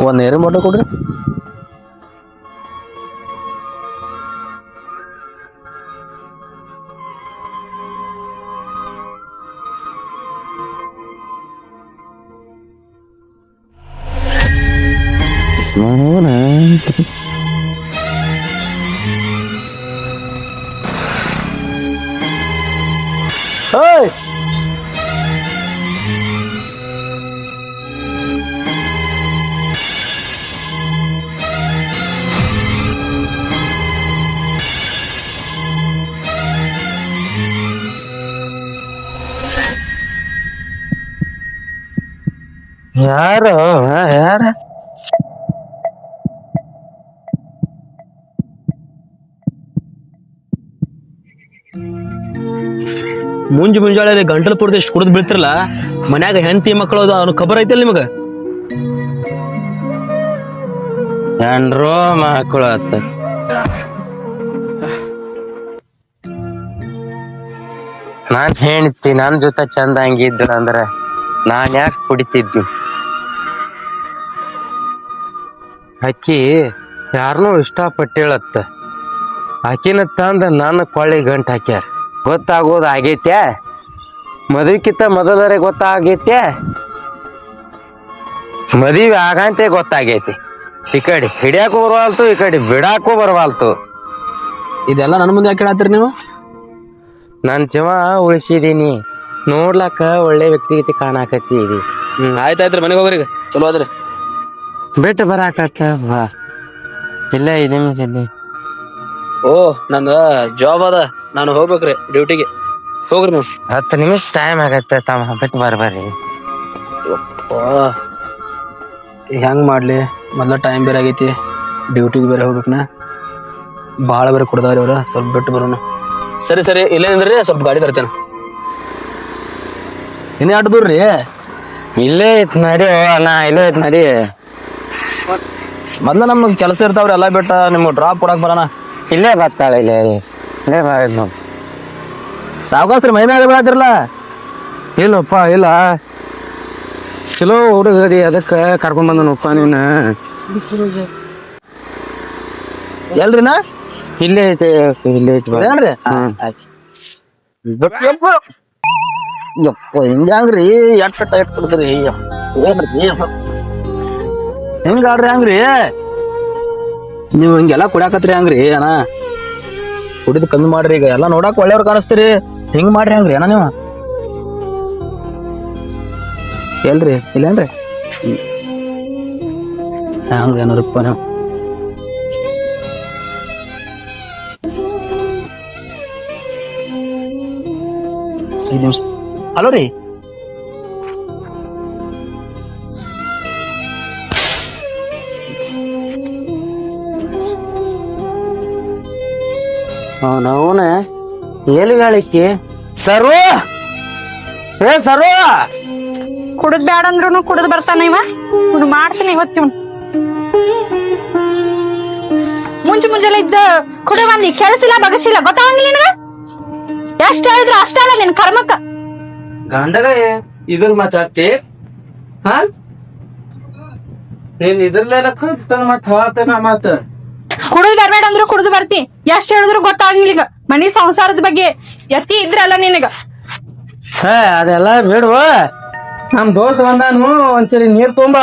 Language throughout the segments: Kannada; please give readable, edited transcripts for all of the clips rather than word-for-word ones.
ಒಂದು ನೇರ ಮೋಟ ಕೊಡ್ರಿ. ಓಯ್ ಯಾರು ಯಾರ ಮುಂಜಾಳೆ ಗಂಟಲು ಪೂರ್ತಿ ಎಷ್ಟು ಕುಡಿದ್ ಬೀಳ್ತಿರಲ್ಲ, ಮನ್ಯಾಗ ಹೆಂಡತಿ ಮಕ್ಕಳು ಅವ್ನ ಖಬರ್ ಐತಿಲ್ಲ ನಿಮಗ? ಹೆಂಡ್ರು ಮಕ್ಕಳು ಆತ. ನಾನ್ ಹೆಣ್ತಿ ನನ್ ಜೊತೆ ಚಂದ ಹಂಗಿದ್ರ ಅಂದ್ರ ನಾನ್ ಯಾಕೆ ಕುಡಿತಿದ್ನಿ? ಅಕ್ಕಿ ಯಾರನ್ನೂ ಇಷ್ಟಪಟ್ಟಿಳತ್ತ. ಆಕಿನ ತಂದ ನನ್ನ ಕೊಳ್ಳಿ ಗಂಟು ಹಾಕ್ಯಾರ. ಗೊತ್ತಾಗೋದು ಆಗೈತ್ಯಾ? ಮದುವೆಕಿಂತ ಮೊದಲರೆ ಗೊತ್ತಾಗೈತೆ, ಮದುವೆ ಆಗಂತೆ ಗೊತ್ತಾಗೈತಿ. ಈ ಕಡೆ ಹಿಡಿಯಾಕು ಬರವಾಲ್ತು, ಈ ಕಡೆ ಬಿಡಾಕು ಬರವಾಲ್ತು. ಇದೆಲ್ಲ ನನ್ನ ಮುಂದೆ ಯಾಕೆ ಹೇಳತ್ತೀರಿ ನೀವು? ನನ್ ಜೀವ ಉಳಿಸಿದೀನಿ, ನೋಡ್ಲಕ್ಕ ಒಳ್ಳೆ ವ್ಯಕ್ತಿಗತಿ ಕಾಣಾಕತ್ತೀವಿ. ಆಯ್ತಾಯ್ತ್ರಿ, ಮನೆಗೆ ಹೋಗ್ರಿ. ಚಲೋ ಆದ್ರಿ ಬಿಟ್ಟು ಬರಾಕತ್ತ ಬಾ. ಇಲ್ಲ ಇಲ್ಲಿ ಓ ನಂದ ಜಾಬ್ ಅದ, ನಾನು ಹೋಗ್ಬೇಕ್ರಿ ಡ್ಯೂಟಿಗೆ. ಹೋಗ್ರಿ ನೀವು. 10 ನಿಮಿಷ ಟೈಮ್ ಆಗತ್ತೆ, ತಮ್ಮ ಬಿಟ್ಟು ಬರ್ಬರ್ರಿ. ಹೆಂಗ್ ಮಾಡ್ಲಿ, ಮೊದ್ಲ ಟೈಮ್ ಬೇರೆ ಆಗೈತಿ, ಡ್ಯೂಟಿಗೆ ಬೇರೆ ಹೋಗ್ಬೇಕನ. ಭಾಳ ಬೇರೆ ಕೊಡ್ದಾರಿ ಅವ್ರ, ಸ್ವಲ್ಪ ಬಿಟ್ಟು ಬರೋಣ. ಸರಿ ಸರಿ, ಇಲ್ಲೇನಿದ್ರಿ, ಸ್ವಲ್ಪ ಗಾಡಿ ತರ್ತೇನೆ. ಇನ್ನೇ ಆಟ ದೂರ ರೀ? ಇಲ್ಲೇ ಐತ್ ನಡಿ ಅಣ್ಣ, ಇಲ್ಲೇ ಐತ್ ನಡಿ. ಮೊದ್ಲ ನಮ್ಗೆ ಕೆಲಸ ಇರ್ತಾವ್ರಿ, ಎಲ್ಲ ಬಿಟ್ಟ ನಿಮ್ಗೆ ಡ್ರಾಪ್ ಕೊಡಕ್ ಬರೋಣ. ಇಲ್ಲೇ ಬರ್ತಾಳೆ, ಇಲ್ಲೇ ಬರೋದು. ಸಾವಕಾಸ್ರಿ ಮೈ ಮ್ಯಾಗ ಬೀಳತ್ತಿರಲ್ಲ. ಇಲ್ಲಪ್ಪ ಇಲ್ಲ, ಚಲೋ ಹುಡುಗರಿ, ಅದಕ್ಕೆ ಕರ್ಕೊಂಡ್ ಬಂದನಪ್ಪ ನೀನು. ಎಲ್ರಿನಾ? ಇಲ್ಲೇ ಐತೆ, ಇಲ್ಲೇ ಐತಿ ಏನ್ರಿ? ಯಪ್ಪ ಹಿಂಗ್ರಿ ಎಟ್ಟ ಟೈಟ್ ಕೊಡ್ತೀರಿ? ಏನ್ರಿ ಹೆಂಗಾಡ್ರಿ ಹಂಗ್ರಿ ನೀವು? ಹಿಂಗೆಲ್ಲಾ ಕುಡ್ಯಾಕತ್ರಿ ಹಂಗ್ರಿ ಅಣ್ಣ? ಕುಡಿದು ಕಮ್ಮಿ ಮಾಡ್ರಿ. ಈಗ ಎಲ್ಲಾ ನೋಡಕ್ ಒಳ್ಳೆಯವ್ರು ಕಾಣಿಸ್ತೀರಿ, ಹಿಂಗ್ ಮಾಡ್ರಿ ಹಂಗ್ರಿ ಅಣ್ಣ ನೀವು? ಎಲ್ರಿ ಇಲ್ಲೇನ್ರಿ? ಹಂಗ ಏನಪ್ಪ ನೀವು? ಹಲೋ ರೀ, ಅವನವನ ಎಲ್ಲಿಗಾಳಿಕ್ಕಿ? ಸರ್ವ ಏ ಸರ್ವ, ಕುಡಿದ್ ಬ್ಯಾಡ ಅಂದ್ರೂ ಕುಡಿದ್ ಬರ್ತಾನ ಇವ. ಮಾಡ್ತೀನಿ ಇವತ್ತು. ಮುಂಜಾನೆ ಇದ್ದ ಕುಡಿ ಬಂದಿ, ಕೆಲ್ಸಿಲ್ಲ ಬಗಸಿಲ್ಲ, ಗೊತ್ತಾಗಂಗಿಲ್ಲ ನಿನಗ? ಎಷ್ಟ್ ಹೇಳಿದ್ರು ಅಷ್ಟ ಅಲ್ಲ ನಿನ್ ಕರ್ಮಕ್ಕ. ಗಂಡಗ ಇದ್ರ ಮಾತಾಡ್ತಿ? ಹಾ, ನೀನ್ ಇದ್ರಲ್ಲೆಲ್ಲ ಮತ್ ಹೇಳ್ತೇನ ಮಾತ. ಕುಡಿದ್ ಬರ್ಬೇಡ ಅಂದ್ರು ಕುಡಿದು ಬರ್ತಿ, ಎಷ್ಟ್ ಹೇಳಿದ್ರು ಗೊತ್ತಾಗಂಗಿಲ್ಲ. ಈಗ ಮನಿ ಸಂಸಾರದ ಬಗ್ಗೆ ಎತ್ತಿ ಇದ್ರಲ್ಲ ನಿನಗ. ಹೇ ಅದೆಲ್ಲ ಬಿಡುವ. ನಮ್ ದೋಸ್ತ್ ಬಂದಾನು, ಒಂದ್ಸರಿ ನೀರ್ ತುಂಬ.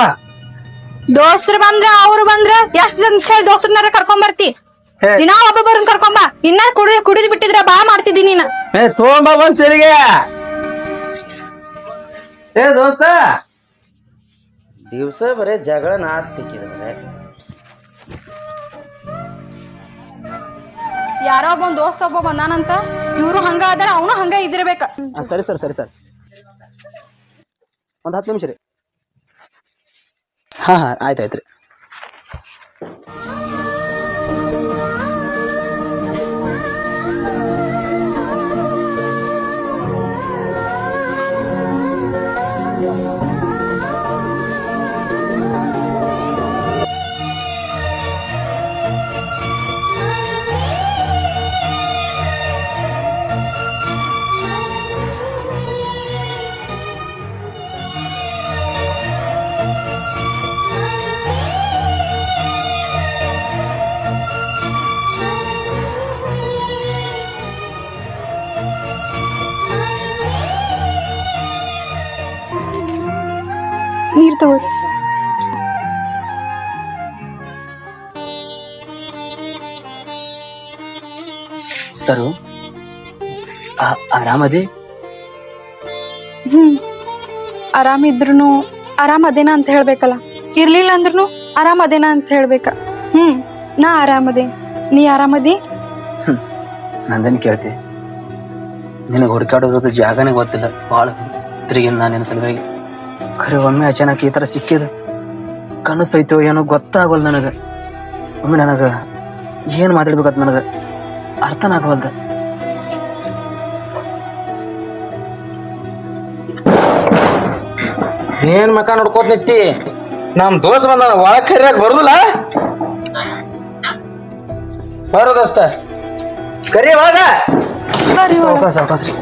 ದೋಸ್ತರು ಬಂದ್ರ ಅವ್ರು ಬಂದ್ರ ಎಷ್ಟ್ ಜನ ಹೇಳಿ ದೋಸ್ತರನ್ನಾರ ಕರ್ಕೊಂಡ್ ಬರ್ತಿ? ದಿನಾ ಒಬ್ಬೊಬ್ಬರನ್ನ ಕರ್ಕೊಂಬ. ಇನ್ನ ಕುಡಿದ್ ಬಿಟ್ಟಿದ್ರ ಬಾ ಮಾಡ್ತಿದ್ದಿ ನೀನ. ತೊಗೊಂಬ ಒಂದ್ಸರಿಗೆ. ಏ ದೋಸ್ತ, ದಿವ್ಸ ಬರೇ ಜಗಳ ನಾಡ್ತಿಕ್ಕಿದ್ರೆ. ಯಾರೋ ಒಬ್ಬ ದೋಸ್ತ ಒಬ್ಬ ಬಂದಾನಂತ, ಇವ್ರು ಹಂಗ ಅದಾರ, ಅವನು ಹಂಗ ಇದಿರ್ಬೇಕ. ಸರಿ ಸರ್, ಸರಿ ಸರ್, ಒಂದು 10 ನಿಮಿಷ ರೀ. ಹಾ ಆಯ್ತಾಯ್ತ್ರಿ. ನೀರ್ ತಗೋರಿ. ಸರು ಆರಾಮದಿ? ಆರಾಮಿದ್ರು ಆರಾಮ್ ಅದೇನ ಅಂತ ಹೇಳ್ಬೇಕಲ್ಲ, ಇರ್ಲಿಲ್ಲ ಅಂದ್ರೂ ಆರಾಮ್ ಅದೇನ ಅಂತ ಹೇಳ್ಬೇಕ. ನಾ ಆರಾಮದೆ, ನೀ ಆರಾಮದಿ? ನಂದೇನು ಕೇಳ್ತಿ, ನಿನಗೆ ಹುಡುಕಾಡೋದು ಜಾಗನೇ ಗೊತ್ತಿಲ್ಲ. ಭಾಳ ತಿರುಗಿ ನಾನು ನಿನ್ನ ಸಲುವಾಗಿ. ಖರೆ ಒಮ್ಮೆ ಅಚಾನಕ್ ಈ ಥರ ಸಿಕ್ಕಿದ ಕನಸೈತೋ ಏನೋ ಗೊತ್ತಾಗವಲ್ದು ನನಗೆ. ಒಮ್ಮೆ ನನಗೆ ಏನು ಮಾತಾಡ್ಬೇಕಂತ ನನಗೆ ಅರ್ಥನ ಆಗವಲ್ದ. ಏನ್ ಮಕ ನೋಡ್ಕೋತ ನಿತ್ತಿ? ನಮ್ ದೋಸ್ತ್ ಬಂದಾನ, ಒಳಗ್ ಕರಿಯಾಕ ಬರುದಿಲ್ಲ? ಬರೋ ದೋಸ್ತ ಕರಿ ಒಳಗ. ಸಾವಕಾಶ ಸಾವಕಾಶ ರೀ.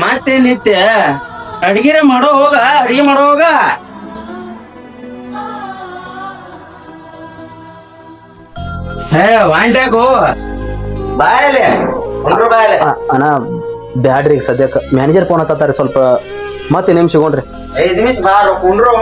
ಮತ್ತೆ ನಿತ್ಯ ಅಡಿಗೆ ಮಾಡೋ ಹೋಗ, ಅಡಿಗೆ ಮಾಡೋ ಹೋಗ. ವಾಂಟ್ಯಾಕು ಬಾಯಲೆ ಬಾಯಲೆ. ಅಣ್ಣ ಬ್ಯಾಡ್ರಿ, ಈಗ ಸದ್ಯಕ್ಕೆ ಮ್ಯಾನೇಜರ್ ಫೋನ್ ಹಚ್ಚತ್ತಾರೆ, ಸ್ವಲ್ಪ ಮತ್ತೆ ನಿಮಿಷ ಸಿಗೋಣ್ರಿ. 5 ನಿಮಿಷ ಬಾರೋ ಕುಂಡ್ರು.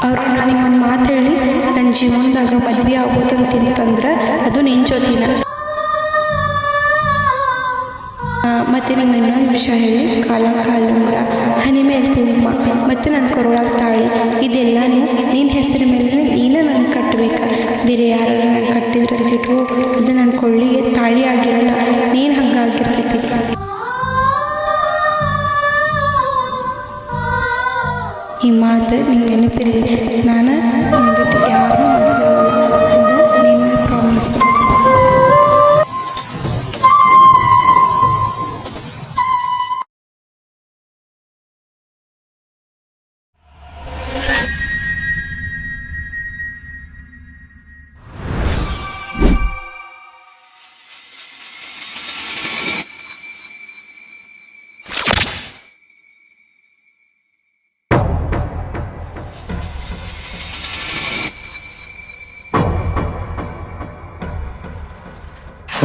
ಅವರು ನನಗೊಂದು ಮಾತು ಹೇಳಿ ನನ್ನ ಜೀವನದಾಗ ಮದ್ವೆ ಆಗೋದಂತಂದ್ರೆ ಅದು ನಿನ್ನ ಜೊತೆನ. ಮತ್ತು ನಿಮ್ಗೆ ಇನ್ನೊಂದು ವಿಷಯ ಹೇಳಿ, ಕಾಲುಂಗುರ, ಹನಿ ಮೇಲೆ ಕುಂಕುಮ ಮತ್ತು ನನ್ನ ಕೊರಳಾಗ ತಾಳಿ, ಇದೆಲ್ಲನೂ ನಿನ್ನ ಹೆಸರ ಮೇಲೆ ನೀನೇ ನನ್ನ ಕಟ್ಟಬೇಕು. ಬೇರೆ ಯಾರು ನಾನು ಕಟ್ಟಿದ್ರೆ ಅಂತಿಟ್ಟು ಅದು ನನ್ನ ಕೊಳ್ಳಿಗೆ ತಾಳಿ ಆಗಿರಲ್ಲ, ನೀನು ಹಂಗಾಗಿರ್ತೈತಿ. ಈ ಮಾತು ನಿಂಗೆ ನೆನಪಿರಲಿ. ನಾನು ಬಿಟ್ಟು ಯಾರು ಮದುವೆ ನಿನ್ನ ಪ್ರಾಮಿಸ್.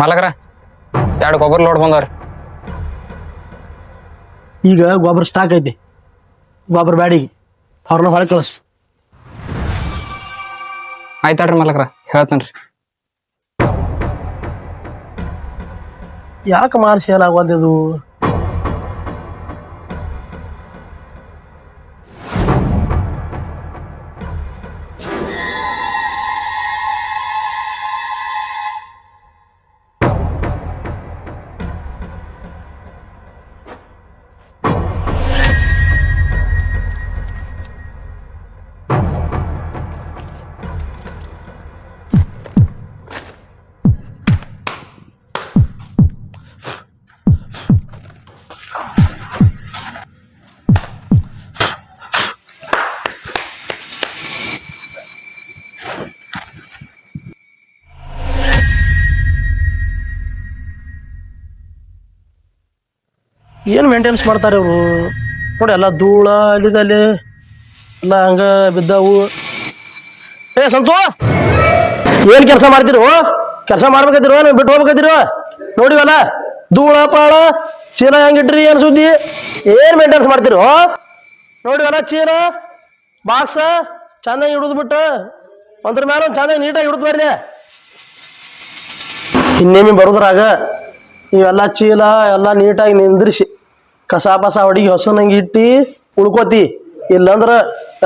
ಮಾಲಕರ 2 ಗೊಬ್ಬರ ಲೋಡ್ ಬಂದವ್ರಿ. ಈಗ ಗೊಬ್ಬರ ಸ್ಟಾಕ್ ಐತಿ, ಗೊಬ್ಬರ ಬ್ಯಾಡಿಗೆ ಅವ್ರನ್ನ ಹೊಳೆ ಕಳಿಸ್. ಆಯ್ತಾಳ್ರಿ ಮಾಲಕರ, ಹೇಳ್ತೇನ್ರಿ. ಯಾಕೆ ಮಾರು ಸೇಲ್ ಆಗೋದು? ಏನು ಮೇಂಟೆನೆನ್ಸ್ ಮಾಡ್ತಾರೆ ಅವರು ನೋಡಿ, ಎಲ್ಲ ಧೂಳ ಅಲ್ಲಿದಲ್ಲಿ ಎಲ್ಲ ಹಂಗ ಬಿದ್ದಾವು. ಸಂತು, ಏನು ಕೆಲಸ ಮಾಡ್ತಿರೋ? ಕೆಲಸ ಮಾಡ್ಬೇಕತ್ತಿರೋ ನೀವು ಬಿಟ್ಟು ಹೋಗ್ಬೇಕತ್ತಿರೋ? ನೋಡಿವಲ್ಲ ಧೂಳ ಪಾಳ ಚೀಲ ಹೆಂಗಿಟ್ರಿ, ಏನು ಸುದ್ದಿ? ಏನು ಮೇಂಟೆನೆನ್ಸ್ ಮಾಡ್ತಿರೋ? ನೋಡಿವಲ್ಲ ಚೀಲ ಬಾಕ್ಸ ಚಂದಾಗಿ ಹಿಡಿದು ಬಿಟ್ಟು ಒಂದ್ರ ಮೇಲೆ ಒಂದು ಚಂದಾಗಿ ನೀಟಾಗಿ ಹಿಡಿದು ಬರ್ರಿ. ಇನ್ನೇಮಿ ಬರೋದ್ರಾಗ ಇವೆಲ್ಲ ಚೀಲ ಎಲ್ಲ ನೀಟಾಗಿ ನಿಂದ್ರಿಸಿ ಕಸ ಪಸ ಹೊಡಿಗೆ ಹೊಸನಂಗೆ ಇಟ್ಟು ಉಳ್ಕೋತಿ, ಇಲ್ಲಂದ್ರ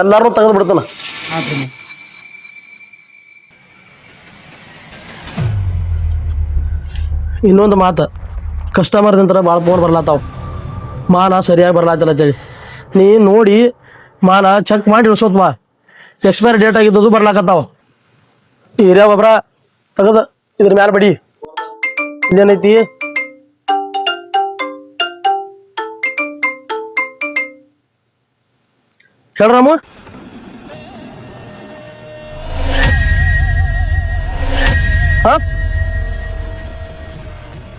ಎಲ್ಲಾರು ತೆಗೆದು ಬಿಡ್ತಾನ. ಇನ್ನೊಂದು ಮಾತು, ಕಸ್ಟಮರ್ ನಿಂತರ ಭಾಳ ಫೋನ್ ಬರ್ಲಾತಾವ, ಮಾಲ ಸರಿಯಾಗಿ ಬರ್ಲಾತಿಲ್ಲ ಅಂತೇಳಿ ನೀ ನೋಡಿ ಮಾಲ ಚೆಕ್ ಮಾಡಿ ಇಳಿಸೋತ್ ಬಾ. ಎಕ್ಸ್ಪೈರಿ ಡೇಟ್ ಆಗಿದ್ದದು ಬರ್ಲಾಕತ್ತಾವ. ಹಿರಿಯ ಒಬ್ರ ತಗದ ಇದ್ರ ಮ್ಯಾಲ ಬಡಿ. ಇಲ್ಲೇನೈತಿ ಹೇಳ್ರಾಮು.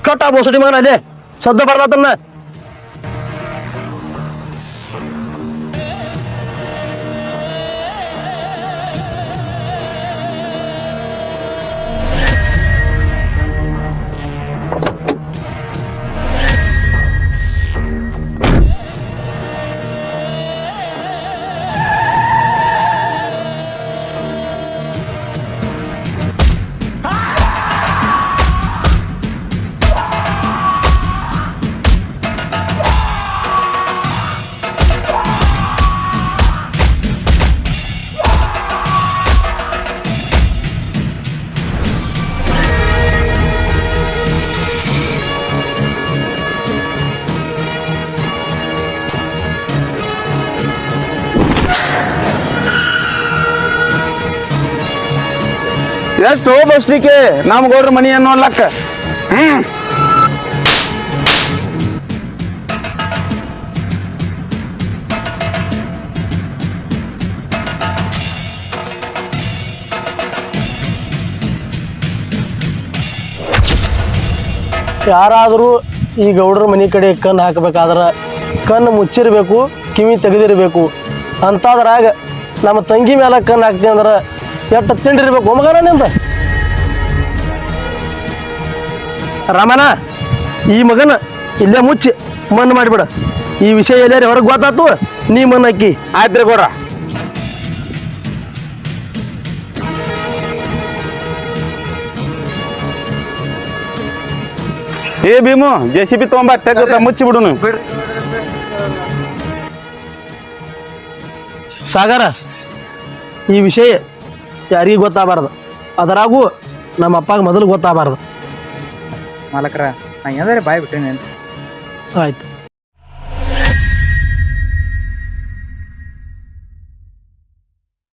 ಕಟ್ಟ ಬೋಸಡಿ ಮಗನ ಅಲ್ಲೇ ಸದ್ದ ಬರ್ಲಾತನ್ನ. ಎಷ್ಟು ಬಸ್ಲಿಕ್ಕೆ ನಮ್ ಗೌಡ್ರ ಮನಿ ಅನ್ನೋ ಲೆಕ್ಕ. ಯಾರಾದರೂ ಈ ಗೌಡ್ರ ಮನಿ ಕಡೆ ಕಣ್ಣು ಹಾಕಬೇಕಾದ್ರೆ ಕಣ್ಣು ಮುಚ್ಚಿರ್ಬೇಕು, ಕಿವಿ ತೆಗೆದಿರ್ಬೇಕು. ಅಂತಾದ್ರಾಗ ನಮ್ಮ ತಂಗಿ ಮೇಲೆ ಕಣ್ಣು ಹಾಕ್ತೀವಿ ಅಂದ್ರೆ ಎಷ್ಟು ತಿಂಡಿರ್ಬೇಕು ಮಗನ ನಿಂದ. ರಾಮನ ಈ ಮಗನ ಇಲ್ಲೇ ಮುಚ್ಚಿ ಮಣ್ಣು ಮಾಡಿಬಿಡ. ಈ ವಿಷಯ ಎಲ್ಲಾರಿ ಹೊರಗೆ ಗೊತ್ತಾತು ನೀ ಮಣ್ಣು ಹಾಕಿ. ಆಯ್ತ್ರಿ ಗೌಡ್ರ. ಏ ಭೀಮು JCB ತಗೊಂಬ ತೆಗ್ದ ಮುಚ್ಚಿ ಬಿಡುನು. ಸಾಗರ ಈ ವಿಷಯ ಯಾರಿಗೂ ಗೊತ್ತಾಗಬಾರ್ದು, ಅದರಾಗೂ ನಮ್ಮ ಅಪ್ಪಗ ಮೊದಲು ಗೊತ್ತಾಗಬಾರ್ದು. ಮಾಲಕರ ನಾ ಏನಾದ್ರೆ ಬಾಯ್ ಬಿಟ್ಟೇನೆ. ಆಯ್ತು.